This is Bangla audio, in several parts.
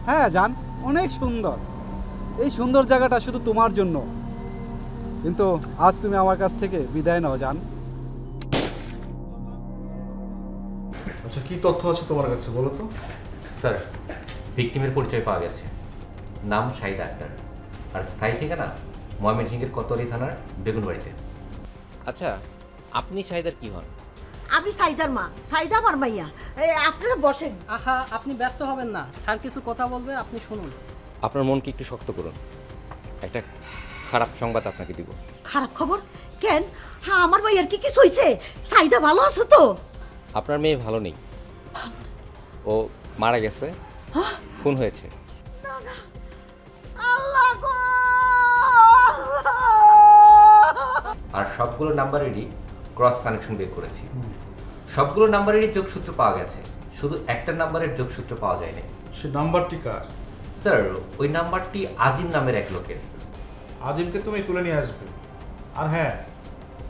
হ্যাঁ জান, অনেক সুন্দর। এই সুন্দর জায়গাটা শুধু তোমার জন্য। কিন্তু আজ তুমি আমার কাছ থেকে বিদায় নাও জান। আচ্ছা, কি তথ্য আছে তোমার কাছে বলো তো? স্যার, ভিকটিমের পরিচয় পাওয়া গেছে। নাম শাহিদা আক্তার, আর স্থায়ী ঠিকানা ময়মনসিংহের কোতোয়ালি থানার বেগুনবাড়িতে। আচ্ছা, আপনি শাহিদার কি হন? আমি সাইদার মা, সাইদা আমার মাইয়া। আপনারা বসেন। আহা, আপনি ব্যস্ত হবেন না, স্যার কিছু কথা বলবে, আপনি শুনুন। আপনার মনকে একটু শক্ত করুন, একটা খারাপ সংবাদ আপনাকে দিব। খারাপ খবর? কেন? হ্যাঁ, আমার মাইয়ার কি কিছু হয়েছে? সাইদা ভালো আছে তো? আপনার মেয়ে ভালো নেই, ও মারা গেছে, খুন হয়েছে। আল্লাহ গো! আর সবগুলো নাম্বারেরই ক্রস কানেকশন বের করেছি। সবগুলো নাম্বারেরই যোগসূত্র পাওয়া গেছে, শুধু একটা নাম্বারের যোগসূত্র পাওয়া যায়নি। সে নাম্বারটি কার? স্যার, ওই নাম্বারটি আজিম নামের এক লোকের। আজিমকে তুমি তুলে নিয়ে আসবে। আর হ্যাঁ,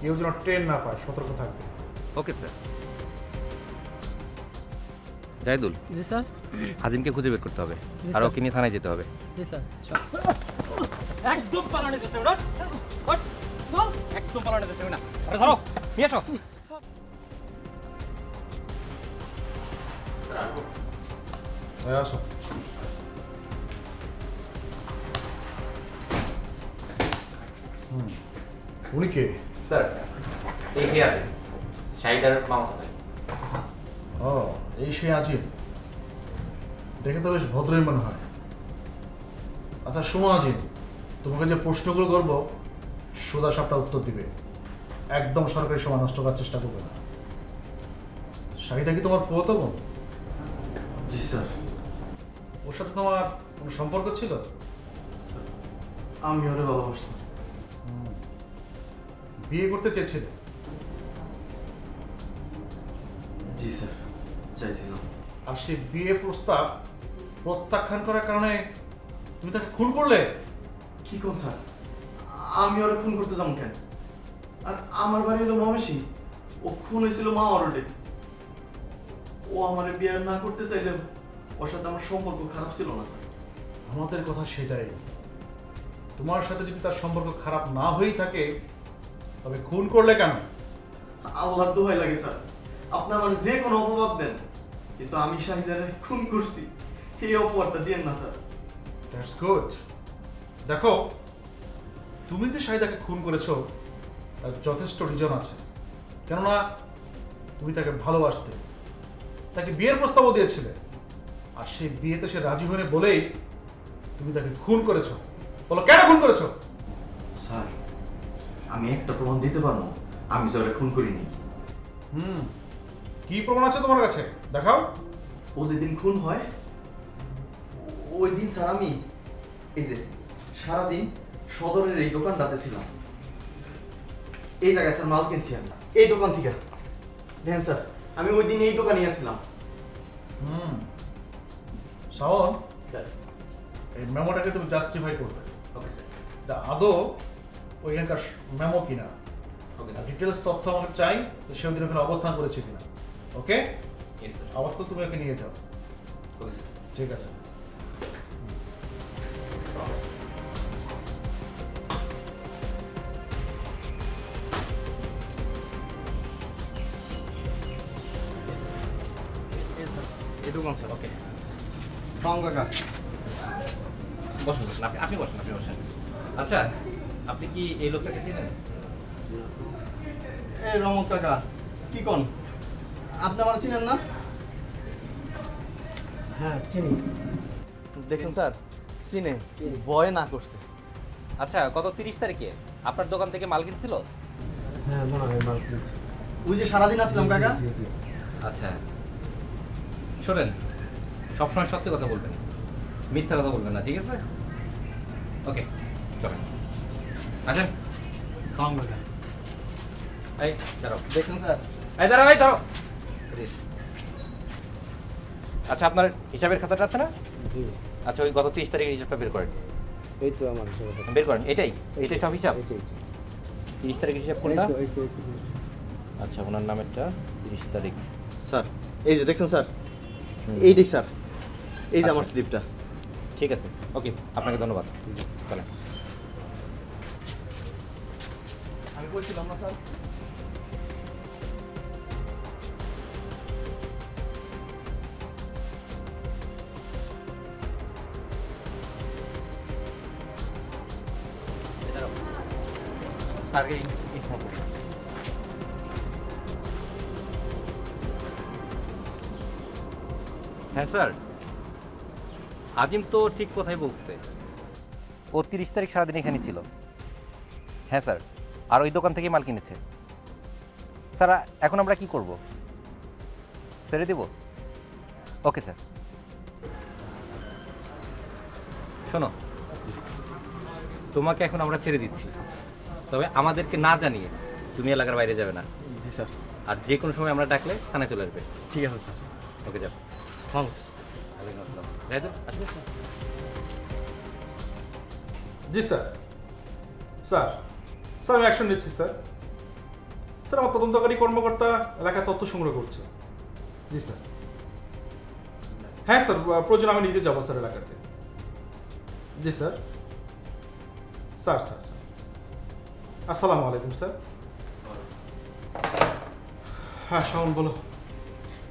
কেউ যেন ট্রেন না পায়, সতর্ক থাকবে। Okay sir. জাহিদুল, জি স্যার। আজিমকে খুঁজে বের করতে হবে, জি, আর স্যার। ওকে নিয়ে থানায় যেতে হবে। জি স্যার। একদম পালানো যেতে হবে না। চল, একদম পালানো যেতে হবে না। আরে ধরো, নিয়ে এসো। আসো। উনি কে? স্যার, এই সে আজিম, শাহিদার মামাতো ভাই। ও, এই সে আজিম। দেখে তো বেশ ভদ্রই মনে হয়। আচ্ছা শোনো আজিম, তোমাকে যে প্রশ্নগুলো করবো সোজা সাপটা উত্তর দিবে, একদম সরকারি সময় নষ্ট করার চেষ্টা করবে না। শাহিদা কি তোমার ফুফাতো বোন? জি স্যার। ওর সাথে তোমার কোনো সম্পর্ক ছিল? আমি ওরে ভালোবাসতাম। বিয়ে করতে চেয়েছিলে? জি স্যার, চাইছিলাম। আর সেই বিয়ে প্রস্তাব প্রত্যাখ্যান করার কারণে তুমি তাকে খুন করলে? কি কোন স্যার, আমি ওরে খুন করতে যাবো কেন? আর আমার বাড়ি হলো ময়মনসিংহ, ও খুন হয়েছিল মা রোডে। ও আমারে বিয়ে না করতে চাইলে ওর সাথে আমার সম্পর্ক খারাপ ছিল না স্যার। আমাদের কথা সেটাই, তোমার সাথে যদি তার সম্পর্ক খারাপ না হয়েই থাকে তবে খুন করলে কেন? আল্লাহর দোহাই লাগে স্যার, আপনি আমার যে কোনো অপবাদ দেন, কিন্তু আমি শাহিদারে খুন করছি এই অপবাদটা দিয়েন না স্যার। That's good. দেখো, তুমি যে শাহিদাকে খুন করেছো তার যথেষ্ট রিজন আছে। কেননা তুমি তাকে ভালোবাসতে, তাকে বিয়ের প্রস্তাবও দিয়েছিলে, আর সেই বিয়েতে সে রাজি হয়নি বলেই তুমি তাকে খুন করেছো। বলো কেন খুন করেছো? স্যার, আমি একটা প্রমাণ দিতে পারবো আমি যে ওরে খুন করিনি। কি প্রমাণ আছে তোমার কাছে? দেখাও। ও যেদিন খুন হয় ওই দিন স্যার আমি এই যে সারাদিন সদরের এই দোকানটাতে ছিলাম। এই জায়গায় স্যার মাল কিনছি আমি এই দোকান থেকে। দেখেন স্যার, আমি ওই দিন এই দোকানে আসছিলাম। শাওন, স্যার। এই মেমোটাকে তুমি জাস্টিফাই করবে। Okay sir. আদৌ ওইখানকার মেমো কিনা, ওকে স্যার। ডিটেলস তথ্য আমাকে চাই, সে ওই দিন ওখানে অবস্থান করেছে কিনা। ওকে, ইয়েস স্যার। আপাতত তুমি ওকে নিয়ে যাও। Okay sir. ঠিক আছে। এই দোকান স্যার। ওকে, সালাম কাকা। বসুন, আপনি বসুন, আপনি বসেন। আচ্ছা, আপনি কি এই লোকটাকে চেনেন? এই রমত কাকা, কি কোন আপনি আমার চিনেন না? হ্যাঁ চিনি। দেখছেন স্যার, চিনে ভয় না করছে। আচ্ছা, গত 30 তারিখে আপনার দোকান থেকে মাল কিনছিল? হ্যাঁ মনে হয় মাল। ওই যে সারাদিন আসলাম কাকা। আচ্ছা, শোনেন, সবসময় সত্যি কথা বলবেন, মিথ্যা কথা বলবেন না, ঠিক আছে? ওকে, চলেন, আসেন। সালাম কাকা। এই দাঁড়াও, দেখছেন স্যার? এই দাঁড়াও, এই দাঁড়াও। আচ্ছা, আপনার হিসাবের খাতাটা আছে না? জি। আচ্ছা, ওই গত 30 তারিখের হিসাবটা বের করেন। এই তো আমার বের করেন, এটাই সব হিসাব। 30 তারিখের হিসাব কোনটা? আচ্ছা, ওনার নামেরটা 30 তারিখ। স্যার, এই যে দেখছেন স্যার, এইটাই স্যার, এই যে আমার স্লিপটা। ঠিক আছে, ওকে, আপনাকে ধন্যবাদ। চলেন। আমি বলছিলাম না স্যার। স্যারকে ইনফর্ম করুন। হ্যাঁ স্যার, আজিম তো ঠিক কথাই বলছে। ও 30 তারিখ সারাদিন এখানে ছিল। হ্যাঁ স্যার, আর ওই দোকান থেকেই মাল কিনেছে। স্যার এখন আমরা কি করব? ছেড়ে দেব? Okay sir. শোনো, তোমাকে এখন আমরা ছেড়ে দিচ্ছি, তবে আমাদেরকে না জানিয়ে তুমি এলাকার বাইরে যাবে না। জি স্যার। আর যে কোনো সময় আমরা ডাকলে থানায় চলে আসবে। ঠিক আছে স্যার। ওকে, যাও। আসসালামু স্যার। ওয়ালাইকুম আসসালাম। জাহিদুল, আসবে স্যার? জি স্যার। স্যার স্যার আমি অ্যাকশন নিচ্ছি স্যার। স্যার আমার তদন্তকারী কর্মকর্তা এলাকায় তথ্য সংগ্রহ করছে। জি স্যার। হ্যাঁ স্যার, প্রয়োজন আমি নিজে যাবো স্যার এলাকাতে। জি স্যার। স্যার স্যার স্যার আসসালামু আলাইকুম স্যার। হ্যাঁ শাওন বলো।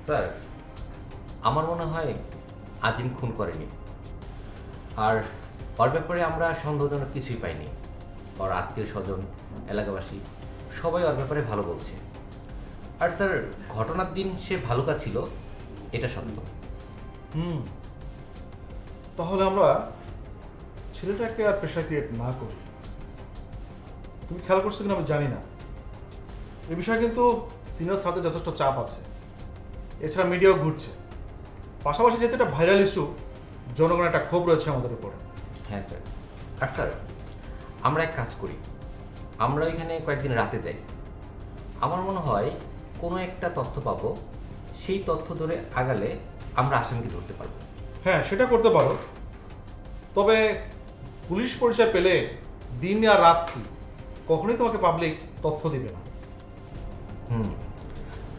স্যার, আমার মনে হয় আজিম খুন করেনি। আর ওর ব্যাপারে আমরা সন্দেহজনক কিছুই পাইনি। ওর আত্মীয় স্বজন, এলাকাবাসী সবাই ওর ব্যাপারে ভালো বলছে। আর স্যার, ঘটনার দিন সে ভালুকা ছিল, এটা সত্য। তাহলে আমরা ছেলেটাকে আর প্রেশার ক্রিয়েট না করি। তুমি খেয়াল করছো কিনা আমি জানি না, এ বিষয়ে কিন্তু সিনিয়র সাথে যথেষ্ট চাপ আছে। এছাড়া মিডিয়াও ঘুরছে, পাশাপাশি যেহেতু এটা ভাইরাল ইস্যু, জনগণের একটা ক্ষোভ রয়েছে আমাদের উপরে। হ্যাঁ স্যার। আর স্যার, আমরা এক কাজ করি, আমরা এখানে কয়েকদিন রাতে যাই। আমার মনে হয় কোনো একটা তথ্য পাবো, সেই তথ্য ধরে আগালে আমরা আসামিকে ধরতে পারবো। হ্যাঁ সেটা করতে পারো, তবে পুলিশ পরিচয় পেলে দিন আর রাত কি কখনোই তোমাকে পাবলিক তথ্য দিবে না।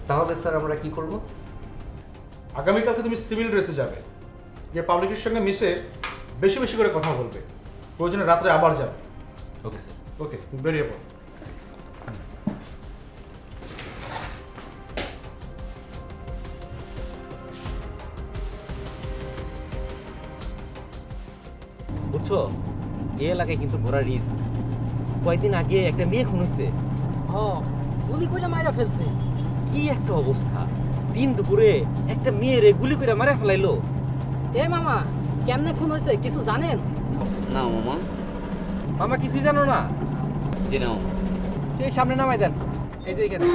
তাহলে স্যার আমরা কি করব? আগামীকালকে তুমি সিভিল ড্রেসে যাবে, গিয়ে পাবলিকের সঙ্গে মিশে বেশি বেশি করে কথা বলবে, প্রয়োজনে রাত্রে আবার যাবে। ওকে স্যার। ওকে, তুমি বেরিয়ে পড়ো। বুঝছো, এই এলাকায় কিন্তু ঘোরার রিস্ক। কয়েকদিন আগে একটা মেয়ে খুন হয়েছে। গুলি করে মাইরা ফেলছে। কি একটা অবস্থা! দিন দুপুরে একটা মেয়েরে গুলি করে মারা ফেলাইলো। এ মামা, কেমনে খুন হয়েছে কিছু জানেন? না মামা। মামা কিছুই জানো না? জি না মামা। সেই সামনে নামাই দেন, এই যে এখানে।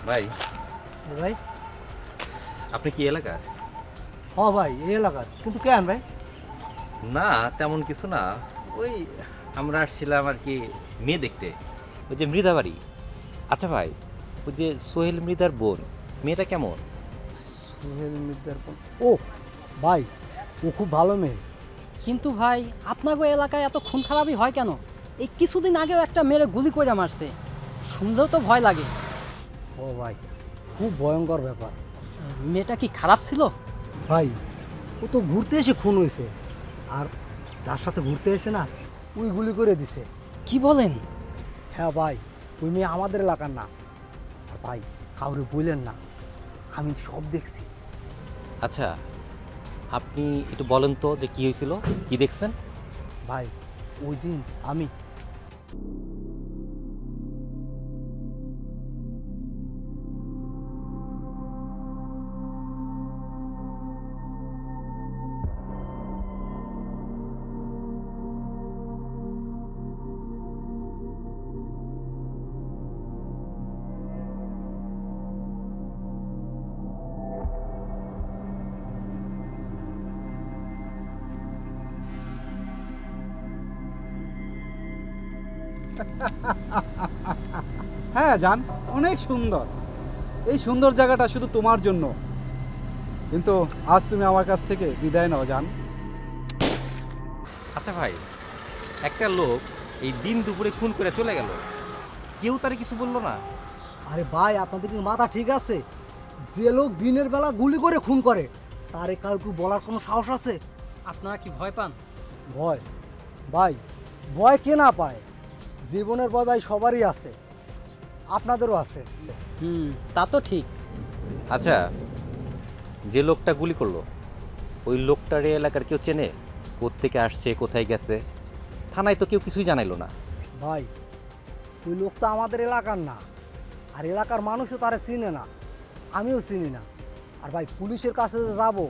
ভাই, ভাই, আপনি কি এলাকার? হ্যাঁ ভাই, এই এলাকার। কিন্তু কেন ভাই? না তেমন কিছু না, ওই আমরা আসছিলাম আর কি মেয়ে দেখতে, ওই যে মৃধা বাড়ি। আচ্ছা ভাই, ওই যে সোহেল মৃধার বোন, মেয়েটা কেমন? সোহেল মির্জার বোন? ও ভাই, ও খুব ভালো মেয়ে। কিন্তু ভাই, আপনাগো এলাকায় এত খুন খারাপই হয় কেন? এই কিছুদিন আগেও একটা মেরে গুলি করে মারছে, শুনলেও তো ভয় লাগে। ও ভাই, খুব ভয়ঙ্কর ব্যাপার। মেয়েটা কি খারাপ ছিল? ভাই, ও তো ঘুরতে এসে খুন হয়েছে, আর যার সাথে ঘুরতে এসে না, ওই গুলি করে দিছে। কি বলেন? হ্যাঁ ভাই, ওই মেয়ে আমাদের এলাকার না। আর ভাই, কাউরে বললেন না, আমি সব দেখছি। আচ্ছা, আপনি একটু বলেন তো যে কি হয়েছিল, কি দেখছেন? ভাই, ওই দিন আমি হ্যাঁ জান, অনেক সুন্দর। এই সুন্দর জায়গাটা শুধু তোমার জন্য, কিন্তু আজ তুমি আমার কাছ থেকে বিদায় নাও জান। আচ্ছা ভাই, একটা লোক এই দিন দুপুরে খুন করে চলে গেল, কেউ তারে কিছু বললো না? আরে ভাই, আপনাদের কি মাথা ঠিক আছে? যে লোক দিনের বেলা গুলি করে খুন করে তারে কাউকে বলার কোনো সাহস আছে? আপনারা কি ভয় পান? ভয়? ভাই, ভয় কে না পায়? জীবনের ভয় ভাই সবারই আছে, আপনাদেরও আছে। তা তো ঠিক। আচ্ছা, যে লোকটা গুলি করলো ওই লোকটার এই এলাকার কেউ চেনে? কোত্থেকে আসছে, কোথায় গেছে? থানায় তো কেউ কিছুই জানাইলো না। ভাই, ওই লোক তো আমাদের এলাকার না, আর এলাকার মানুষও তারা চিনে না, আমিও চিনি না। আর ভাই, পুলিশের কাছে যে যাবো,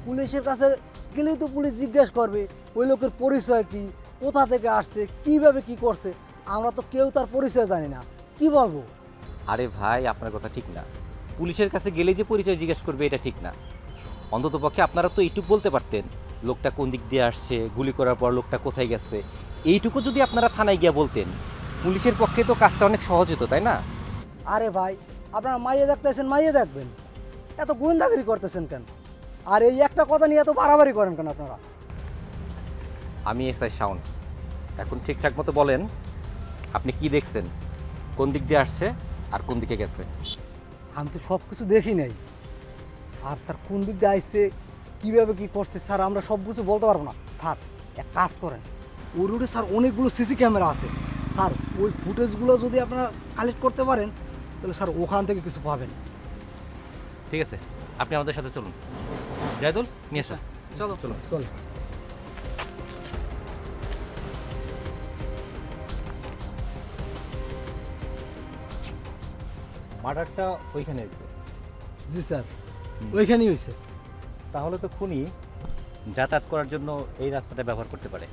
পুলিশের কাছে গেলেই তো পুলিশ জিজ্ঞেস করবে ওই লোকের পরিচয় কি, কোথা থেকে আসছে, কিভাবে কি করছে। আমরা তো কেউ তার পরিচয় জানি না, কি বলবো? আরে ভাই, আপনার কথা ঠিক না। পুলিশের কাছে গেলে যে পরিচয় জিজ্ঞেস করবে এটা ঠিক না। অন্ততপক্ষে আপনারা তো এইটুকু বলতে পারতেন লোকটা কোন দিক দিয়ে আসছে, গুলি করার পর লোকটা কোথায় গেছে। এইটুকু যদি আপনারা থানায় গিয়ে বলতেন, পুলিশের পক্ষে তো কাজটা অনেক সহজ হতো, তাই না? আরে ভাই, আপনারা মাইয়ে দেখতেছেন, মাইয়ে দেখবেন, এত গোয়েন্দাগিরি করতেছেন কেন? আর এই একটা কথা নিয়ে এত বাড়াবাড়ি করেন কেন আপনারা? আমি এসআই শাওন, এখন ঠিকঠাক মতো বলেন আপনি কি দেখছেন, কোন দিক দিয়ে আসছে আর কোন দিকে গেছে? আমি তো সব কিছু দেখি নাই। আর স্যার, কোন দিক দিয়ে আসছে, কীভাবে কী করছে স্যার, আমরা সব কিছু বলতে পারবো না। স্যার, এক কাজ করেন, ওই রোডে স্যার অনেকগুলো সিসি ক্যামেরা আছে স্যার, ওই ফুটেজগুলো যদি আপনারা কালেক্ট করতে পারেন তাহলে স্যার ওখান থেকে কিছু পাবেন। ঠিক আছে, আপনি আমাদের সাথে চলুন। জায়দুল, নিয়ে এসো। চলো চলো। চল। মার্ডারটা ওইখানে হয়েছে? জি স্যার, ওইখানেই হয়েছে। তাহলে তো খুনি যাতায়াত করার জন্য এই রাস্তাটা ব্যবহার করতে পারে।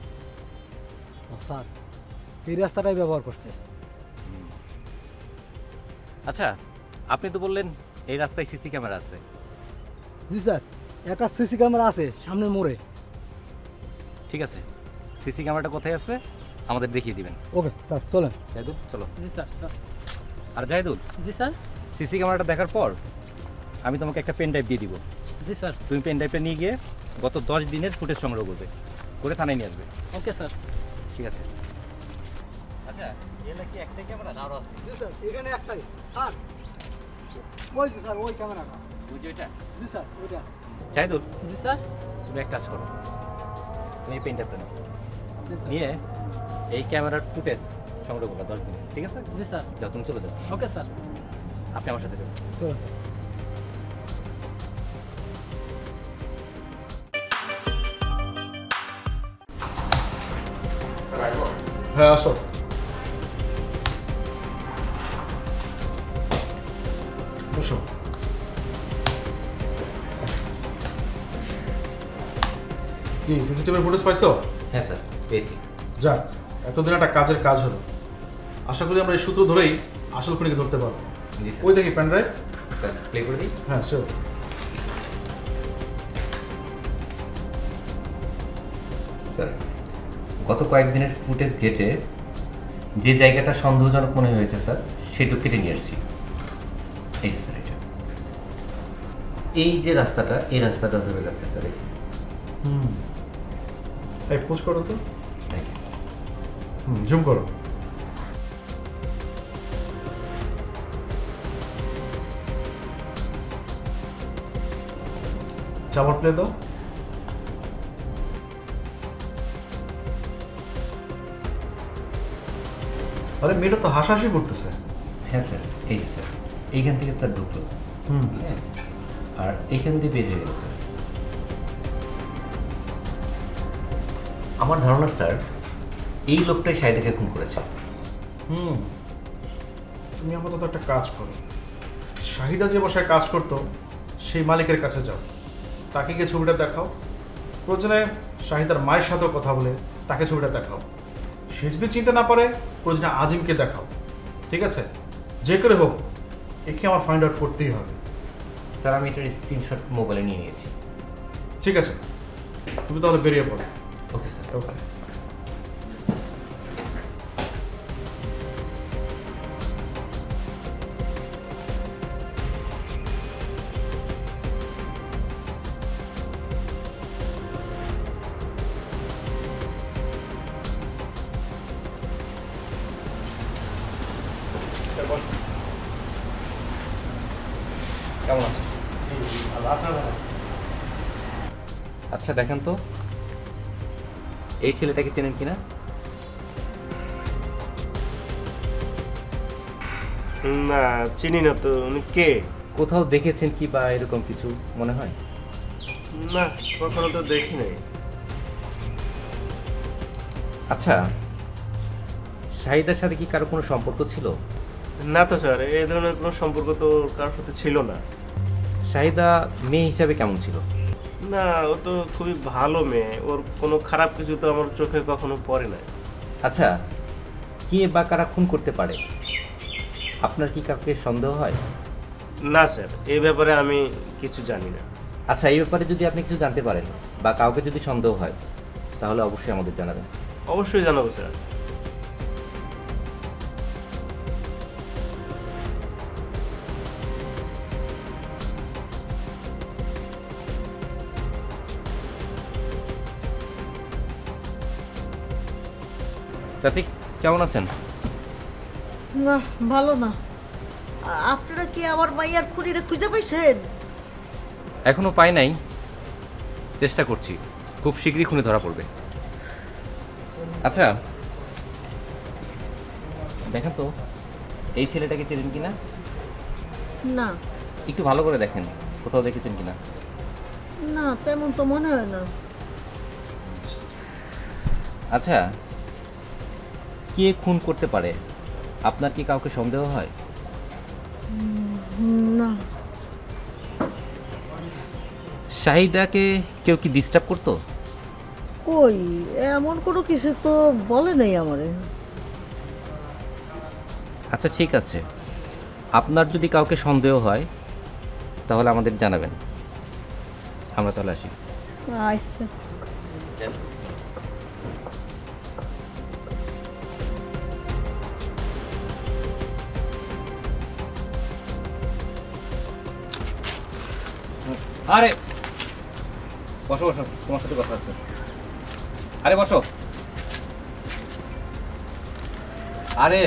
স্যার, এই রাস্তাটাই ব্যবহার করছে। আচ্ছা, আপনি তো বললেন এই রাস্তায় সিসি ক্যামেরা আছে। জি স্যার, একটা সিসি ক্যামেরা আছে সামনের মোড়ে। ঠিক আছে, সিসি ক্যামেরাটা কোথায় আছে আমাদের দেখিয়ে দিবেন। ওকে স্যার, চলেন। জায়দুল, চলো। জি স্যার। আর জায়দুল, জি স্যার। সিসি ক্যামেরাটা দেখার পর আমি তোমাকে একটা পেন ড্রাইভ দিয়ে দিব। জি স্যার। তুমি পেন ড্রাইভটা নিয়ে গিয়ে গত 10 দিনের ফুটেজ সংগ্রহ করবে, করে থানায় নিয়ে আসবে। Okay sir. ঠিক আছে। আচ্ছা, এলা কি একটাই ক্যামেরা না আরো আছে? জি স্যার, এখানে একটাই স্যার। ওই যে স্যার, ওই ক্যামেরাটা। বুঝি ওইটা? জি স্যার, ওইটা। জায়দুল, জি স্যার। তুমি এক কাজ করো, তুমি এই পেন ড্রাইভটা নাও, জি স্যার। নিয়ে এই ক্যামেরার ফুটেজ সংগ্রহ করবে 10 দিনের। ঠিক আছে? জি স্যার। যাও, তুমি চলে যাও। Okay sir. আপনি আমার সাথে যাবেন। চলেন স্যার। হ্যাঁ, আসো। বসো। কি সিসিটিভির ফুটেজ পাইছো? হ্যাঁ স্যার, পেয়েছি। যাক, এতদিন একটা কাজের কাজ হলো। আশা করি আমরা এই সূত্র ধরেই আসল খুনিকে ধরতে পারবো। জি স্যার। ওই দেখি পেন ড্রাইভ। স্যার, প্লে করে দিই। হ্যাঁ, শিওর। স্যার, গত কয়েকদিনের ফুটেজ ঘেটে যে জায়গাটা সন্দেহজনক মনে হয়েছে স্যার, সেটুকু কেটে নিয়ে আসছি। এই যে স্যার, এটা এই যে রাস্তাটা, এই রাস্তাটা ধরে যাচ্ছে স্যার। এই যে এই পোজ করো তো। দেখেন। জুম করো। চাবার প্লে দাও। আরে মেয়েটা তো হাসাহাসি করতেছে। হ্যাঁ স্যার, এই যে স্যার, এইখান থেকে স্যার ঢুকলো। হ্যাঁ, আর এইখান দিয়ে বের হয়ে গেল স্যার। আমার ধারণা স্যার, এই লোকটাই শাহিদাকে খুন করেছে। তুমি আপাতত একটা কাজ করো, শাহিদা যে বাসায় কাজ করতো সেই মালিকের কাছে যাও, তাকে গিয়ে ছবিটা দেখাও। প্রয়োজনে শাহিদার মায়ের সাথেও কথা বলে তাকে ছবিটা দেখাও। সে যদি চিনতে না পারে প্রয়োজনে আজিমকে দেখাও। ঠিক আছে? যে করে হোক একে আমার ফাইন্ড আউট করতেই হবে। স্যার, আমি এটার স্ক্রিনশট মোবাইলে নিয়ে নিয়েছি। ঠিক আছে, তুমি তাহলে বেরিয়ে পড়ো। Okay sir. ওকে। কেমন আছেন? আচ্ছা দেখেন তো এই ছেলেটাকে চেনেন কিনা? না চিনি না তো, উনি কে? কোথাও দেখেছেন কি বা এরকম কিছু মনে হয়? না কখনো তো দেখি নাই। আচ্ছা শাহিদার সাথে কি কারো কোনো সম্পর্ক ছিল? না তো স্যার, এই ধরনের কোনো সম্পর্ক তো কারোর সাথে ছিল না। শাহিদা মেয়ে হিসাবে কেমন ছিল? না ও তো খুবই ভালো মেয়ে, ওর কোনো খারাপ কিছু তো আমার চোখে কখনো পড়ে না। আচ্ছা কে বা কারা খুন করতে পারে? আপনার কি কাউকে সন্দেহ হয়? না স্যার, এই ব্যাপারে আমি কিছু জানি না। আচ্ছা এই ব্যাপারে যদি আপনি কিছু জানতে পারেন বা কাউকে যদি সন্দেহ হয় তাহলে অবশ্যই আমাদের জানাবেন। অবশ্যই জানাবো স্যার। চাচি কেমন আছেন? না ভালো না। আপনারা কি আমার মাইয়ার খুনিরে খুঁজে পাইছেন? এখনো পাই নাই, চেষ্টা করছি, খুব শীঘ্রই খুনি ধরা পড়বে। আচ্ছা দেখেন তো এই ছেলেটাকে চেনেন কিনা? না একটু ভালো করে দেখেন কোথাও দেখেছেন কিনা। না তেমন তো মনে হয় না। আচ্ছা কে খুন করতে পারে? আপনার কি কাউকে সন্দেহ হয়? না শাহিদাকে কেউ কি ডিস্টার্ব করতো? কই এমন কোনো কিছু তো বলে নাই আমারে। আচ্ছা ঠিক আছে, আপনার যদি কাউকে সন্দেহ হয় তাহলে আমাদের জানাবেন, আমরা তাহলে আসি। আচ্ছা আরে বসো বসো, তোমার সাথে কথা আছে। আরে বসো। আরে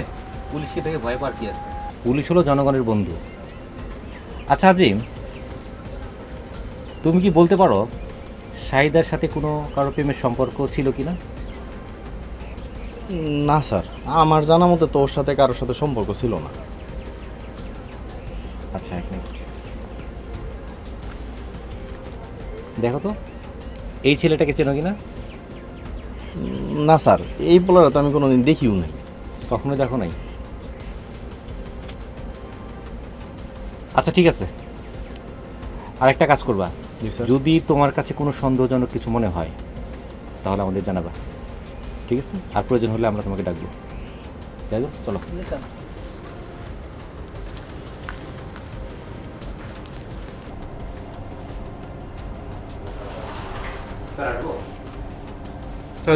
পুলিশকে থেকে ভয় পাওয়ার কি আছে? পুলিশ হলো জনগণের বন্ধু। আচ্ছা আজিম, তুমি কি বলতে পারো শাহিদার সাথে কোনো কারো প্রেমের সম্পর্ক ছিল কিনা? না স্যার, আমার জানা মতে তো ওর সাথে কারোর সাথে সম্পর্ক ছিল না। আচ্ছা এক মিনিট দেখো তো এই ছেলেটাকে চেনো কিনা? না স্যার, এই পোলারে তো আমি কোনোদিন দেখিও নাই। কখনো দেখো নাই? আচ্ছা ঠিক আছে, আরেকটা কাজ করবা, যদি তোমার কাছে কোনো সন্দেহজনক কিছু মনে হয় তাহলে আমাদের জানাবা, ঠিক আছে? আর প্রয়োজন হলে আমরা তোমাকে ডাকবো। যাই হোক, চলো।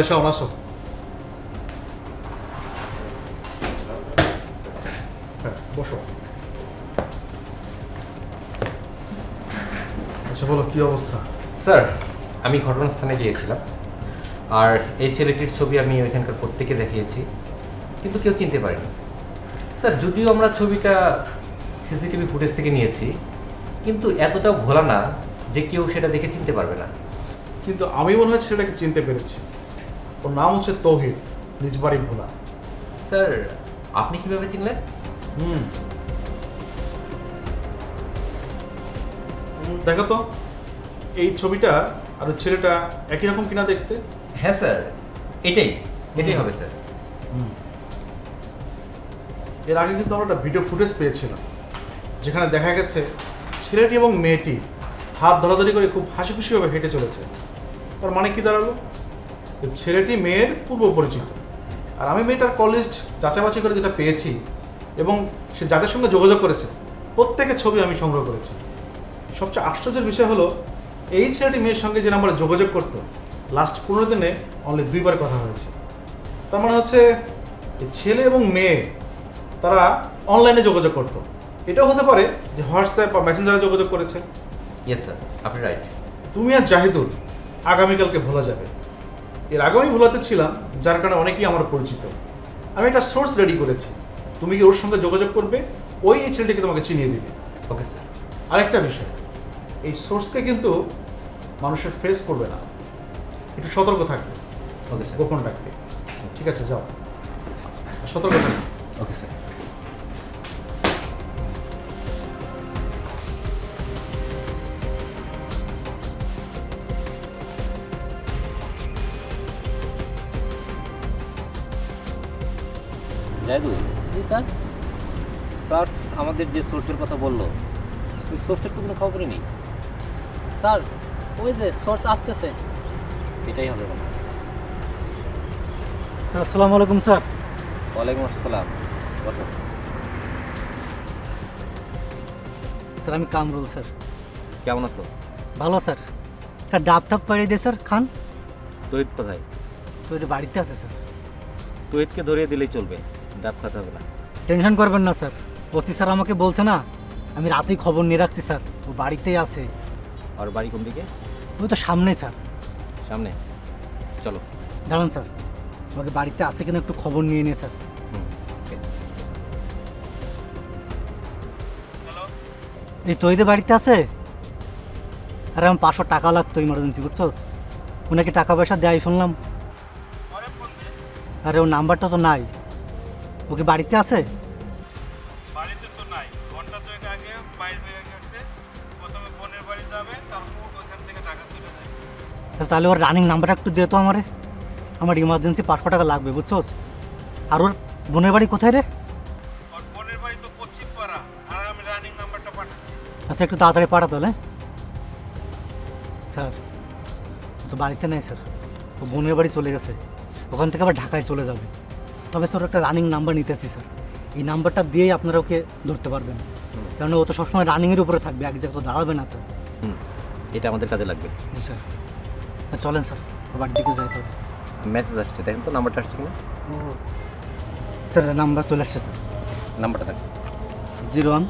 শাওন আসো। হ্যাঁ বসো। আচ্ছা বলো কি অবস্থা? স্যার আমি ঘটনাস্থানে গিয়েছিলাম, আর এই ছেলেটির ছবি আমি ওইখানকার প্রত্যেকে দেখিয়েছি, কিন্তু কেউ চিনতে পারেনি। স্যার যদিও আমরা ছবিটা সিসিটিভি ফুটেজ থেকে নিয়েছি, কিন্তু এতটাও ঘোলা না যে কেউ সেটা দেখে চিনতে পারবে না। কিন্তু আমি মনে হয় সেটাকে চিনতে পেরেছি। ওর নাম হচ্ছে তৌহিদ, নিজ বাড়ি ভোলা। স্যার আপনি কিভাবে চিনলেন? দেখো তো এই ছবিটা আর ওই ছেলেটা একই রকম কিনা দেখতে। হ্যাঁ স্যার, এটাই এটাই হবে স্যার। এর আগে কিন্তু আমরা একটা ভিডিও ফুটেজ পেয়েছিলাম যেখানে দেখা গেছে ছেলেটি এবং মেয়েটি হাত ধরাধরি করে খুব হাসি খুশিভাবে হেঁটে চলেছে। তার মানে কি দাঁড়ালো? ছেলেটি মেয়ের পূর্ব পরিচিত, আর আমি মেয়েটার কল লিস্ট যাচাবাচি করে যেটা পেয়েছি এবং সে যাদের সঙ্গে যোগাযোগ করেছে প্রত্যেকের ছবি আমি সংগ্রহ করেছি। সবচেয়ে আশ্চর্যের বিষয় হলো এই ছেলেটি মেয়ের সঙ্গে যে নাম্বারে যোগাযোগ করতো লাস্ট 15 দিনে অনলি 2 বার কথা হয়েছে। তার মানে হচ্ছে ছেলে এবং মেয়ে তারা অনলাইনে যোগাযোগ করতো। এটাও হতে পারে যে হোয়াটসঅ্যাপ বা মেসেঞ্জারে যোগাযোগ করেছে। ইয়েস স্যার, আপনি রাইট। তুমি আর জাহিদুল আগামীকালকে ভোলা যাবে। এর আগে আমি ভোলাতে ছিলাম, যার কারণে অনেকেই আমার পরিচিত। আমি একটা সোর্স রেডি করেছি, তুমি কি ওর সঙ্গে যোগাযোগ করবে, ওই এই ছেলেটিকে তোমাকে চিনিয়ে দিবে। Okay sir. আরেকটা বিষয়, এই সোর্সকে কিন্তু মানুষের ফেস করবে না, একটু সতর্ক থাকবে। Okay sir. গোপন রাখবে। ঠিক আছে, যাও, সতর্ক থাকবে। Okay sir. জায়দু, জি স্যার। স্যার আমাদের যে সোর্সের কথা বললো, ওই সোর্সের তো কোনো খবরই নেই। স্যার ওই যে সোর্স আসতেছে। এটাই হবে না। স্যার আসসালামু আলাইকুম স্যার। ওয়ালাইকুম আসসালাম, বসো। স্যার আমি কামরুল স্যার। কেমন আছো? ভালো স্যার। স্যার ডাব টাব পাড়িয়ে দিয়ে স্যার খান। তহিদ কোথায়? তো এই যে বাড়িতে আছে স্যার। তহিদকে ধরিয়ে দিলেই চলবে, ডাব খাতে হবে না। টেনশন করবেন না স্যার, ওসি স্যার আমাকে বলছে না, আমি রাতেই খবর নিয়ে রাখছি স্যার, ও বাড়িতেই আছে। আর বাড়ি কোন দিকে? ওই তো সামনেই স্যার। সামনে? চলো। দাঁড়ান স্যার, আমাকে বাড়িতে আছে কিনা একটু খবর নিয়ে নিয়ে স্যার। ওকে। এই তৈরি বাড়িতে আছে? আরে আমার 500 টাকা লাগতো ইমার্জেন্সি, বুঝছোস? ওনাকে টাকা পয়সা দেয় শুনলাম। আরে ওর নাম্বারটা তো নাই, ওকে বাড়িতে আছে? বাড়িতে তো নাই, ঘন্টা দুয়েক আগে বাইরে হয়ে গেছে। প্রথমে বোনের বাড়ি যাবে, তারপর ওইখান থেকে টাকা তুলে নেবে। আচ্ছা তাহলে ওর রানিং নাম্বারটা একটু দে তো আমারে, আমার ইমার্জেন্সি 500 টাকা লাগবে, বুঝছোস? আর ওর বোনের বাড়ি কোথায় রে? ওর বোনের বাড়ি তো পশ্চিম পাড়া, আর আমি রানিং নাম্বারটা পাঠাচ্ছি। আচ্ছা একটু তাড়াতাড়ি পাঠা তাহলে। স্যার ও তো বাড়িতে নেই স্যার, ও বোনের বাড়ি চলে গেছে, ওখান থেকে আবার ঢাকায় চলে যাবে। তবে স্যার একটা রানিং নাম্বার নিতেছি স্যার, এই নাম্বারটা দিয়েই আপনারা ওকে ধরতে পারবেন, কারণ ও তো সবসময় রানিংয়ের উপরে থাকবে, এক জায়গায় তো দাঁড়াবে না স্যার। এটা আমাদের কাজে লাগবে। জি স্যার। চলেন স্যার, ও বাড়ির দিকে যাইতে হবে। মেসেজ আসছে, দেখেন তো নাম্বারটা আসছে কিনা। ও স্যার নাম্বার চলে আসছে স্যার। নাম্বারটা দেখ। 01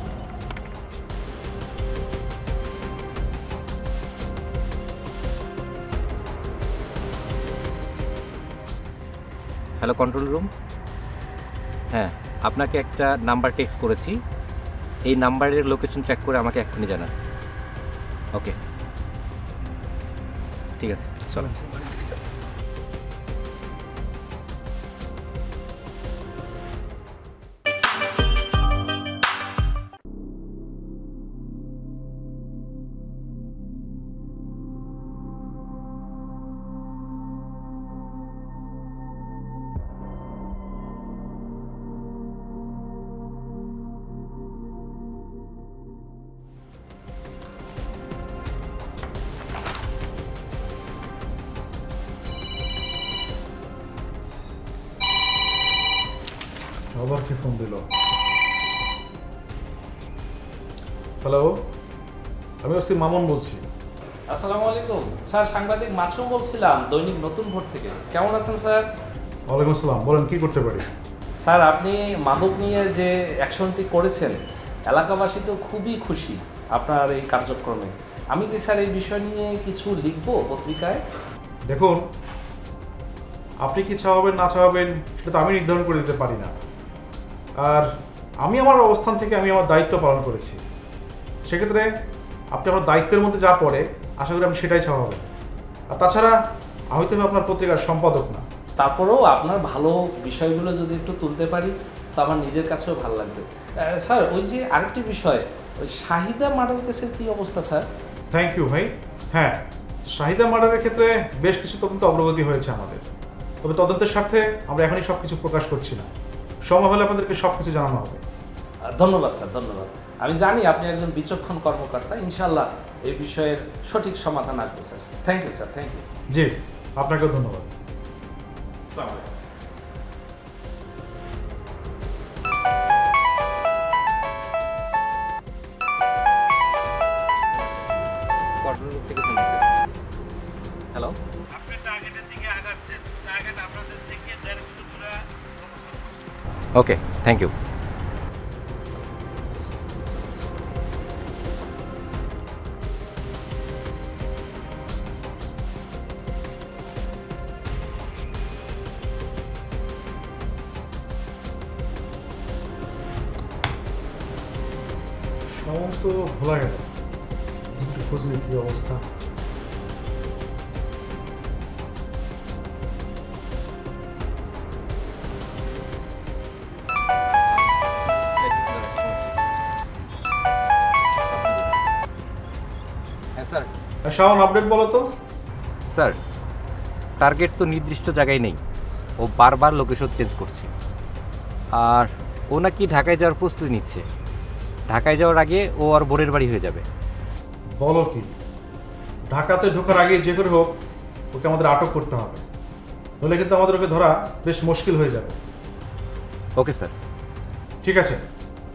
হ্যালো কন্ট্রোল রুম। হ্যাঁ, আপনাকে একটা নাম্বার টেক্সট করেছি, এই নাম্বারের লোকেশন চেক করে আমাকে এক্ষুনি জানান। ওকে, ঠিক আছে, চলেন। আবার কি ফোন দিল? হ্যালো, আমি ওসি মামুন বলছি। আসসালামু আলাইকুম স্যার, সাংবাদিক মাসুম বলছিলাম দৈনিক নতুন ভোর থেকে। কেমন আছেন স্যার? ওয়ালাইকুম আসসালাম, বলেন কি করতে পারি? স্যার আপনি মাদক নিয়ে যে অ্যাকশনটি করেছেন, এলাকাবাসী তো খুবই খুশি আপনার এই কার্যক্রমে। আমি কি স্যার এই বিষয় নিয়ে কিছু লিখবো পত্রিকায়? দেখুন, আপনি কি চাওয়াবেন না চাওয়াবেন সেটা তো আমি নির্ধারণ করে দিতে পারি না, আর আমি আমার অবস্থান থেকে আমি আমার দায়িত্ব পালন করেছি। সেক্ষেত্রে আপনি আমার দায়িত্বের মধ্যে যা পড়ে আশা করি আপনি সেটাই চাওয়াবেন। আর তাছাড়া আমি তো আপনার পত্রিকার সম্পাদক না। তারপরেও আপনার ভালো বিষয়গুলো যদি একটু তুলতে পারি তো আমার নিজের কাছেও ভালো লাগবে। স্যার ওই যে আরেকটি বিষয়, ওই শাহিদা মার্ডার কেসের কী অবস্থা স্যার? থ্যাংক ইউ ভাই। হ্যাঁ, শাহিদা মার্ডারের ক্ষেত্রে বেশ কিছু তদন্ত অগ্রগতি হয়েছে আমাদের, তবে তদন্তের স্বার্থে আমরা এখনই সব কিছু প্রকাশ করছি না, সময় হলে আপনাদেরকে সব কিছু জানানো হবে। ধন্যবাদ স্যার, ধন্যবাদ। আমি জানি আপনি একজন বিচক্ষণ কর্মকর্তা, ইনশাল্লাহ এই বিষয়ের সঠিক সমাধান আসবে sir. Thank you sir, thank you. জি, আপনাকেও ধন্যবাদ। কন্ট্রোল রুম থেকে ফোন দিচ্ছে। হ্যালো, আপনি টার্গেটের দিকে আগাচ্ছেন, টার্গেট আপনাদের থেকে 1.5 মিটার দূরে অবস্থান করছে। ওকে, থ্যাংক ইউ। সময় ফোন তো ভোলা গেল, একটু খোঁজ নেই কি অবস্থা। হ্যাঁ স্যার। শাওন, আপডেট বলো তো। স্যার, টার্গেট তো নির্দিষ্ট জায়গায় নেই, ও বারবার লোকেশন চেঞ্জ করছে। আর ও নাকি ঢাকায় যাওয়ার প্রস্তুতি নিচ্ছে। ঢাকায় যাওয়ার আগে ও আর বোনের বাড়ি হয়ে যাবে। বলো কি, ঢাকাতে ঢোকার আগে যে করে হোক ওকে আমাদের আটক করতে হবে, নইলে কিন্তু আমাদের ওকে ধরা বেশ মুশকিল হয়ে যাবে। Okay sir. ঠিক আছে,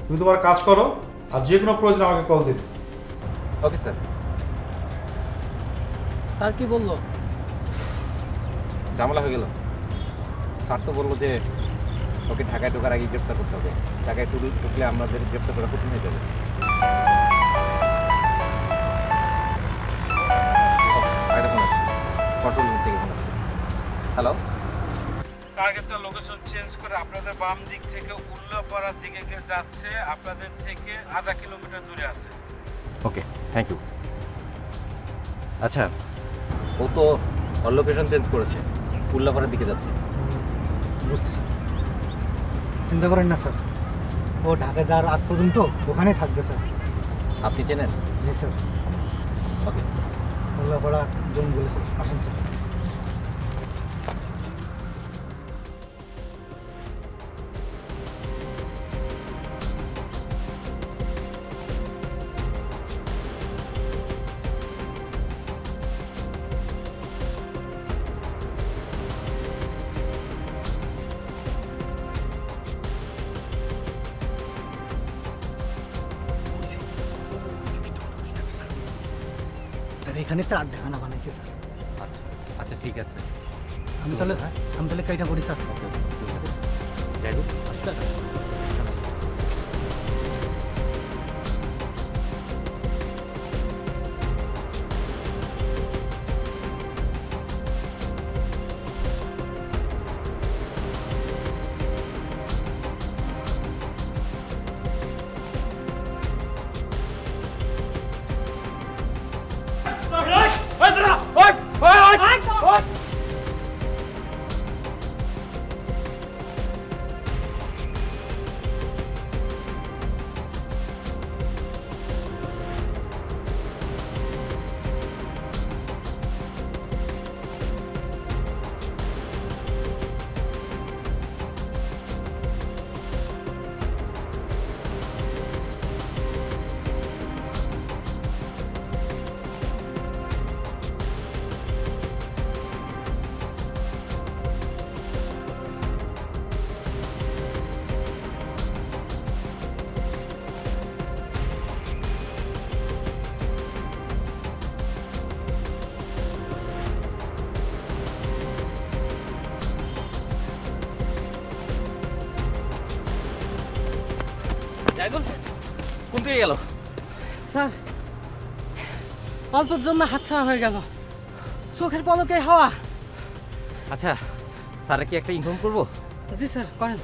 তুমি তোমার কাজ করো, আর যে কোনো প্রয়োজন আমাকে কল দিবে। Okay sir. স্যার কি বললো? ঝামেলা হয়ে গেল। স্যার তো বললো যে ওকে ঢাকায় ঢোকার আগে গ্রেপ্তার করতে হবে। ঢাকায় ঢুকলে আমাদের গ্রেপ্তার করা কঠিন হয়ে যাবে। কন্ট্রোল রুম থেকে ফোন আসছে। হ্যালো, টার্গেটটা লোকেশন চেঞ্জ করে আপনাদের বাম দিক থেকে উল্লাপাড়ার দিকে যাচ্ছে, আপনাদের থেকে আধা কিলোমিটার দূরে আছে। ওকে, থ্যাংক ইউ। আচ্ছা, ও তো ওর লোকেশন চেঞ্জ করেছে, উল্লাপাড়ার দিকে যাচ্ছে। বুঝতেছি, চিন্তা করেন না স্যার, ও ঢাকা যাওয়ার আগ পর্যন্ত ওখানেই থাকবে স্যার। আপনি চেনেন? জি স্যার। ওকে। উল্লাপাড়া জোন বলেছে, আসেন স্যার। এখানে স্যার আড্ডাখানা বানাইছে স্যার। আচ্ছা আচ্ছা, ঠিক আছে। আমি তাহলে কাইটা করি স্যার। যাই হোক স্যার। কোন দিকে গেল? স্যার, অল্পের জন্য হাতছাড়া হয়ে গেল, চোখের পলকে হাওয়া। আচ্ছা, স্যারে কি একটা ইনফর্ম করবো? জি স্যার, করেন।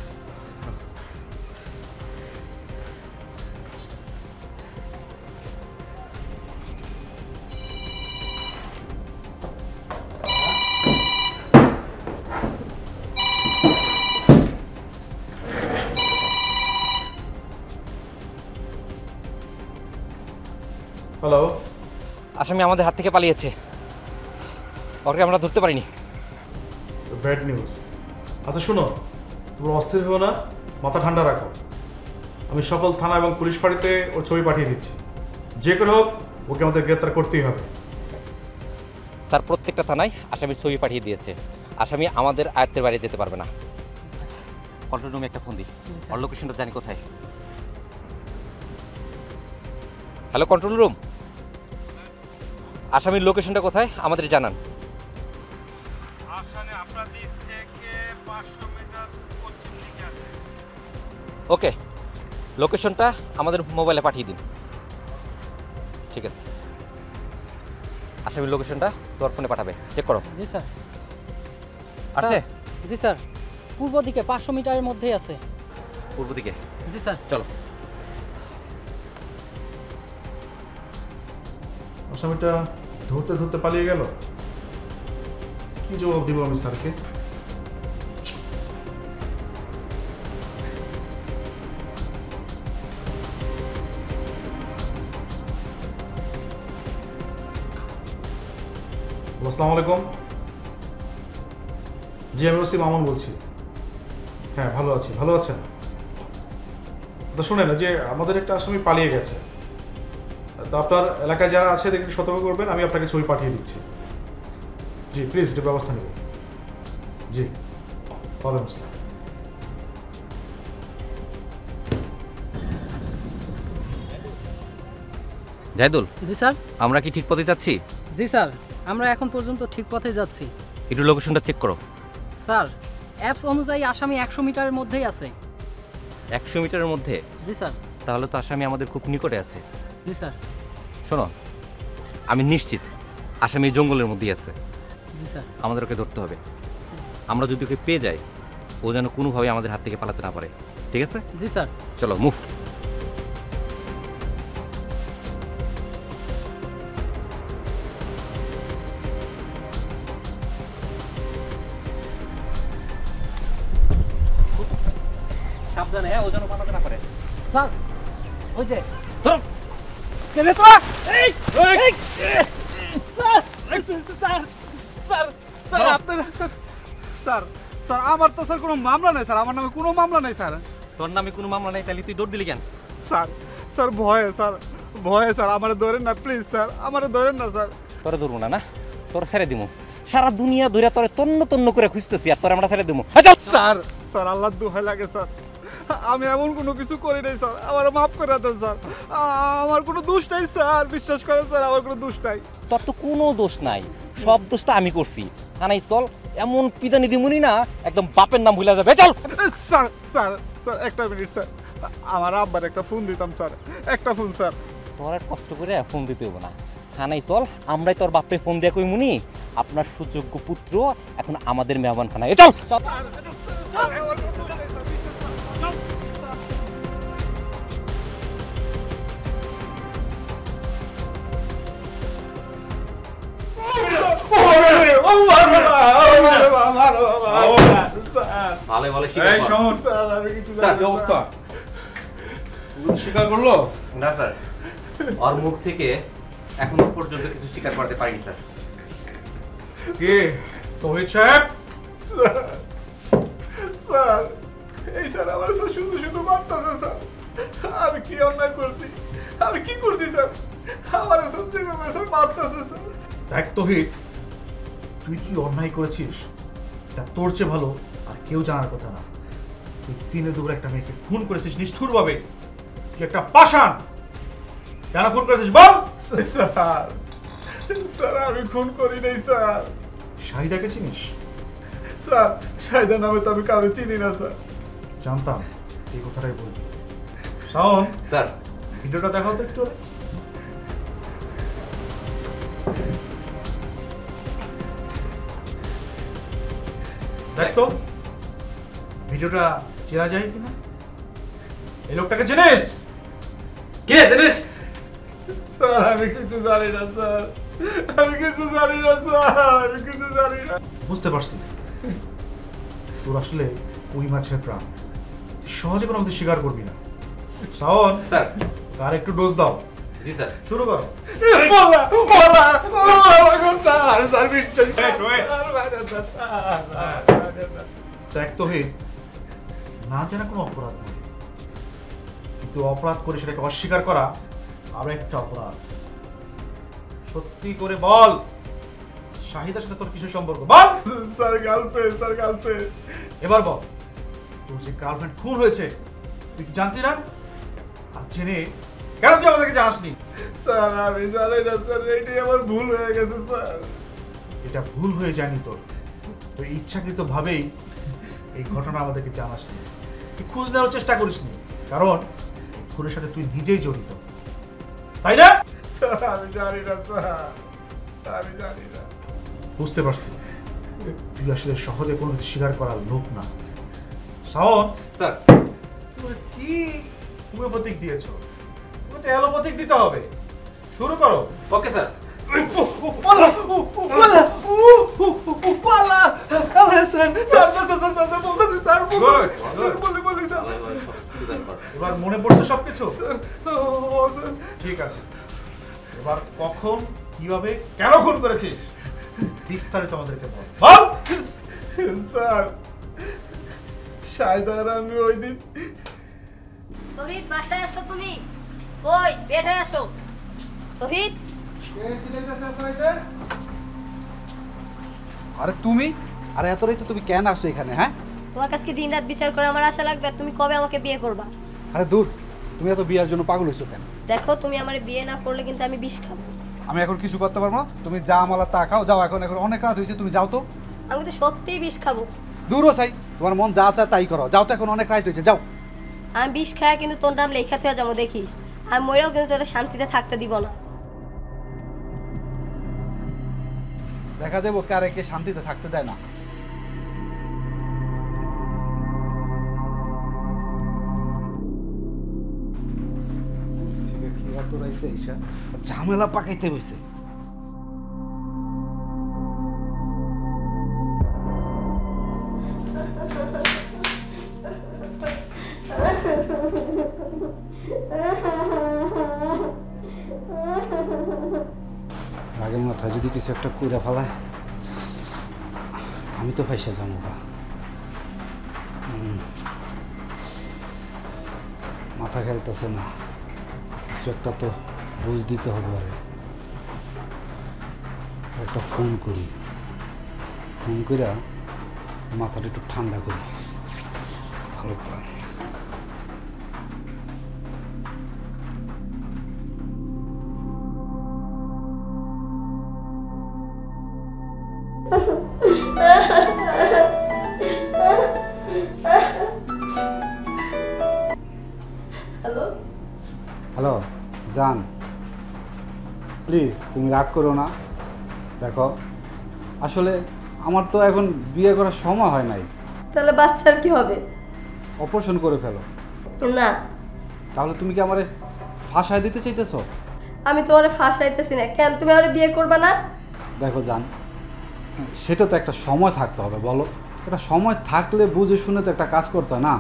হ্যালো। আসামি আমাদের হাত থেকে পালিয়েছে, ওকে আমরা ধরতে পারিনি। Bad news. আচ্ছা শোনো, তোমরা অস্থির হও না, মাথা ঠান্ডা রাখো। আমি সকল থানা এবং পুলিশ ফাঁড়িতে ওর ছবি পাঠিয়ে দিচ্ছি। যে করে হোক ওকে আমাদের গ্রেপ্তার করতেই হবে। স্যার, প্রত্যেকটা থানায় আসামির ছবি পাঠিয়ে দিয়েছে। আসামি আমাদের আয়ত্তের বাইরে যেতে পারবে না। কন্ট্রোল রুমে একটা ফোন দিই, ওর লোকেশনটা জানি কোথায়। হ্যালো কন্ট্রোল রুম, আসামির লোকেশনটা কোথায় আমাদের জানান। আপনাদের থেকে 500 মিটার পশ্চিম দিকে আছে। ওকে, লোকেশনটা আমাদের মোবাইলে পাঠিয়ে দিন। ঠিক আছে, আসামির লোকেশনটা তোর ফোনে পাঠাবে, চেক করো। জি স্যার। আসছে? জি স্যার, পূর্ব দিকে 500 মিটারের মধ্যেই আছে। পূর্ব দিকে? জি স্যার। চলো। আসামিটা ধরতে ধরতে পালিয়ে গেল। কি জবাব দিব আমি স্যারকে? আসসালামু আলাইকুম। জি, আমি ওসি মামুন বলছি। হ্যাঁ, ভালো আছি। ভালো আছেন? তো শুনেন, যে আমাদের একটা আসামি পালিয়ে গেছে, তো আপনার এলাকায় যারা আছে দেখে সতর্ক করবেন। আমি আপনাকে ছবি পাঠিয়ে দিচ্ছি। জি প্লিজ একটু ব্যবস্থা নেবেন। জি, ওয়ালাইকুম আসসালাম। জাহিদুল, জি স্যার। আমরা কি ঠিক পথে যাচ্ছি? জি স্যার, আমরা এখন পর্যন্ত ঠিক পথে যাচ্ছি। একটু লোকেশনটা চেক করো। স্যার, অ্যাপস অনুযায়ী আসামি 100 মিটারের মধ্যেই আছে। 100 মিটারের মধ্যে? জি স্যার। তাহলে তো আসামি আমাদের খুব নিকটে আছে। জি স্যার। শোনো, আমি নিশ্চিত আসামি জঙ্গলের মধ্যেই আছে। জি স্যার। আমাদের ওকে ধরতে হবে। আমরা যদি ওকে পেয়ে যাই, ও যেন কোনোভাবে আমাদের হাত থেকে পালাতে না পারে। ঠিক আছে? জি স্যার। চলো মুভ। সাবধানে, ও যেন পালাতে না পারে। স্যার, ওই যে ধরো। কেন তোরা? এই স্যার আপনার স্যার স্যার আমার তো স্যার কোনো মামলা নেই স্যার, আমার নামে কোনো মামলা নেই স্যার। তোর নামে কোনো মামলা নেই, তাহলে তুই দৌড় দিলি কেন? স্যার স্যার ভয়ে স্যার আমারে ধরেন না প্লিজ স্যার, আমারে ধরেন না স্যার। তোরা ধরবো না, না তোর ছেড়ে দিমু। সারা দুনিয়া ধরে তোরে তন্ন তন্ন করে খুঁজতেছি, আর তোর আমরা ছেড়ে দিমু। স্যার স্যার আল্লাহর দোহাই লাগে স্যার, আমি এমন কোনো কিছু করি নাই স্যার, আমার মাফ করে দেন স্যার। আমার কোনো দোষ নাই স্যার, বিশ্বাস করেন স্যার, আমার কোনো দোষ নাই। তোর তো কোনো দোষ নাই, সব দোষ তো আমি করছি। থানায় চল, এমন পিদানি দিমুনি না একদম বাপের নাম ভুলে যাবে। চল। স্যার স্যার স্যার একটা মিনিট স্যার, আমার আব্বার একটা ফোন দিতাম স্যার, একটা ফোন স্যার। তোর আর কষ্ট করে ফোন দিতে হবো না, থানায় চল, আমরাই তোর বাপরে ফোন দিয়ে কই মুনি আপনার সুযোগ্য পুত্র এখন আমাদের মেহমান খানায়। চল চল। ভালো ভালো এই শোন, স্যার কি অবস্থা? স্বীকার করলো? না স্যার, ওর মুখ থেকে এখনো পর্যন্ত কিছু স্বীকার করতে পারিনি স্যার। কে তৌহিদ সাহেব? স্যার এই স্যার আমার স্যার শুধু শুধু মারতেছে স্যার, আমি কি অন্যায় করছি, আমি কি করছি স্যার, আমার স্যার যেভাবে স্যার মারতেছে স্যার। দেখ তৌহিদ, তুই কি অন্যায় করেছিস তা তোর চেয়ে ভালো আর কেউ জানার কথা না। তুই দিনে দুপুরে একটা মেয়েকে খুন করেছিস নিষ্ঠুরভাবে, তুই একটা পাষাণ। কেন খুন করেছিস বল? স্যার স্যার আমি খুন করি নাই স্যার। শাহিদাকে চিনিস? স্যার শাহিদা নামে তো আমি কাউকে চিনি না স্যার। জানতাম এই কথাটাই বলবি। শাওন স্যার, ভিডিওটা দেখাও তো একটু। দেখ তো ভিডিওটা চেনা যায় কিনা। এই লোকটাকে চিনিস? কে চিনিস? স্যার আমি কিছু জানি না স্যার, আমি কিছু জানি না স্যার, আমি কিছু জানি না। বুঝতে পারছি তোর আসলে কই মাছের প্রাণ, তুই সহজে কোনো কিছু স্বীকার করবি না। শাওন স্যার। আর একটু ডোজ দাও। জি স্যার। শুরু করো। দেখ তৌহিদ, না জানা কোনো অপরাধ নয়, কিন্তু অপরাধ করে সেটাকে অস্বীকার করা আরো একটা অপরাধ। সত্যি করে বল, শাহিদার সাথে তোর কিসের সম্পর্ক? বল। Sir girlfriend, sir girlfriend. এবার বল, তোর যে গার্লফ্রেন্ড খুন হয়েছে তুই কি জানতি না? আর জেনে কেন তুই আমাদেরকে জানাসনি? স্যার আমি জানি না স্যার, এটাই আমার ভুল হয়ে গেছে স্যার। এটা ভুল হয়ে যায়নি তোর, তুই ইচ্ছাকৃত ভাবেই এই ঘটনা আমাদেরকে জানাসনি, তুই খোঁজ নেওয়ার চেষ্টা করিসনি, কারণ এই খুনের সাথে তুই নিজেই জড়িত, তাই না? স্যার আমি জানি না স্যার, আমি জানি না। বুঝতে পারছি তুই আসলে সহজে কোনো কিছু স্বীকার করার লোক না। শাওন স্যার, তুমি কি হোমিওপ্যাথিক দিয়েছো? তুমি তো অ্যালোপ্যাথিক দিতে হবে। শুরু করো। Okay sir. Sir sir sir sir sir sir বলতেছি স্যার স্যার বলি স্যার এবার মনে পড়ছে সবকিছু? স্যার ও স্যার ঠিক আছে, এবার কখন, কিভাবে, কেন খুন করেছিস বিস্তারিত আমাদেরকে বল। বল। স্যার শায়দার আমি ওই দিন তোহিত বাসায় আসো তুমি? ওই বের হয়ে আসো তোহিত। আরে তুমি, আরে এত রাতে তুমি কেন আসছো এখানে? হ্যাঁ, তোমার কাছে দিন রাত বিচার করে আমার আশা লাগবে আর তুমি কবে আমাকে বিয়ে করবা? আরে দূর, তুমি এত বিয়ার জন্য পাগল হইছো কেন? দেখো তুমি আমার বিয়ে না করলে কিন্তু আমি বিষ খাবো। আমি এখন কিছু করতে পারবো না, তুমি যা আমালা তা খাও, যাও। এখন এখন অনেক রাত হয়েছে, তুমি যাও তো। আমি তো সত্যিই বিষ খাবো। দূরও চাই, তোমার মন যা চায় তাই করো, যাও তো, এখন অনেক রাত হয়েছে, যাও। আমি বিষ খায় কিন্তু তোর নাম লেখা থুয়া যাবো, দেখিস। আমি মরেও কিন্তু তোদের শান্তিতে থাকতে দিব না। দেখা যাবো কারে কে শান্তিতে থাকতে দেয় না। ঝামেলা পাকাইতে বসে। আগের মাথায় যদি কিছু একটা কইরা ফেলায়, আমি তো ফাইসা যাবো। মাথা খেলতেছে না, কিছু একটা তো বুঝ দিতে হবে। আরে একটা ফোন করি, ফোন কইরা মাথাটা একটু ঠান্ডা করি, ভালো প্ল্যান। হ্যালো হ্যালো জান, প্লিজ তুমি রাগ করো না। দেখো আসলে আমার তো এখন বিয়ে করার সময় হয় নাই। তাহলে বাচ্চার কি হবে? অপারেশন করে ফেলো। না, তাহলে তুমি কি আমারে ফাঁসায় দিতে চাইতেছো? আমি তোমারে ফাঁসাইতেছি না। কেন তুমি আমারে বিয়ে করবা না? দেখো জান, সেটা তো একটা সময় থাকতে হবে, বলো। একটা সময় থাকলে বুঝে শুনে তো একটা কাজ করতে হয় না?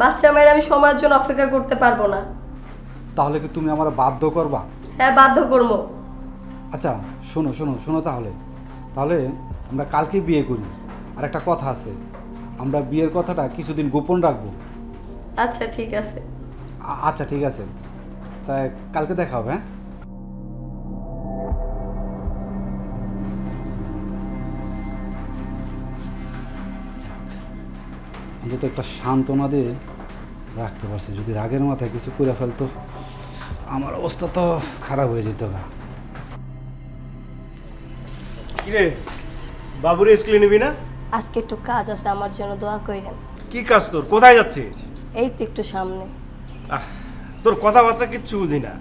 বাচ্চা মেয়ের আমি সময়ের জন্য অপেক্ষা করতে পারবো না। তাহলে কি তুমি আমার বাধ্য করবা? হ্যাঁ, বাধ্য করবো। আচ্ছা শোনো শোনো শোনো, তাহলে তাহলে আমরা কালকে বিয়ে করি। আর একটা কথা আছে, আমরা বিয়ের কথাটা কিছুদিন গোপন রাখবো। আচ্ছা ঠিক আছে। আচ্ছা ঠিক আছে, তাই কালকে দেখা হবে। হ্যাঁ, অন্তত একটা সান্ত্বনা দিয়ে রাখতে পারছি। যদি রাগের মাথায় কিছু করে ফেলতো, আমার অবস্থা তো খারাপ হয়ে যেত। কিরে বাবুরে স্কুলে নিবি না? আজকে একটু কাজ আছে, আমার জন্য দোয়া কইরেন। কি কাজ তোর? কোথায় যাচ্ছিস? এই তো একটু সামনে। তোর কথাবার্তা কিচ্ছু বুঝি না।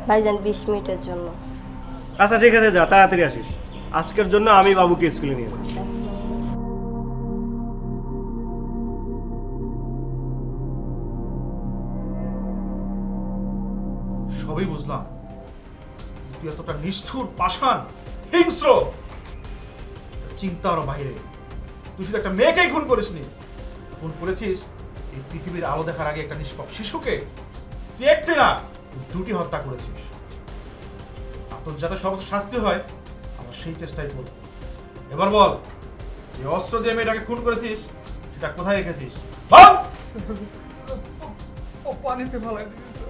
ভাইজান 20 মিনিটের জন্য। আচ্ছা ঠিক আছে, যা, তাড়াতাড়ি আসিস। আজকের জন্য আমি বাবুকে স্কুলে নিয়ে যাবো। সবই বুঝলাম, তুই এতটা নিষ্ঠুর, পাষাণ, হিংস্র, চিন্তার বাইরে। তুই শুধু একটা মেয়েকেই খুন করিসনি, খুন করেছিস এই পৃথিবীর আলো দেখার আগে একটা নিষ্পাপ শিশুকে। তুই একটি না, দুটি হত্যা করেছিস। আর তোর যাতে সর্বোচ্চ শাস্তি হয়, আমার সেই চেষ্টাই করব। এবার বল, যে অস্ত্র দিয়ে মেয়েটাকে খুন করেছিস সেটা কোথায় রেখেছিস? বল। ও পানিতে ভালাই দিয়েছে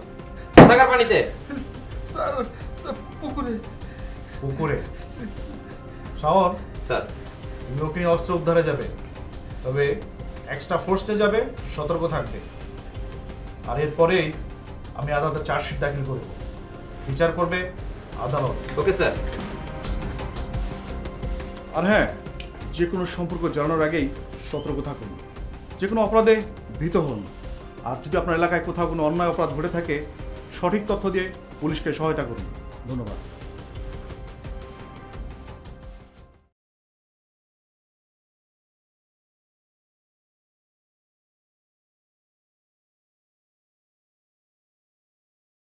কোথাকার পানিতে? স্যার। স্যার পুকুরে। পুকুরে? শাওন স্যার, তুমি ওকে অস্ত্র উদ্ধারে যাবে, তবে এক্সট্রা ফোর্স নিয়ে যাবে, সতর্ক থাকবে। আর এরপরেই আমি আদালতে চার্জশিট দাখিল করব, বিচার করবে আদালত। Okay sir. আর হ্যাঁ, যে কোনো সম্পর্ক জানানোর আগেই সতর্ক থাকুন, যে কোনো অপরাধে ভীত হন। আর যদি আপনার এলাকায় কোথাও কোনো অন্যায় অপরাধ ঘটে থাকে, সঠিক তথ্য দিয়ে পুলিশকে সহায়তা করুন। ধন্যবাদ।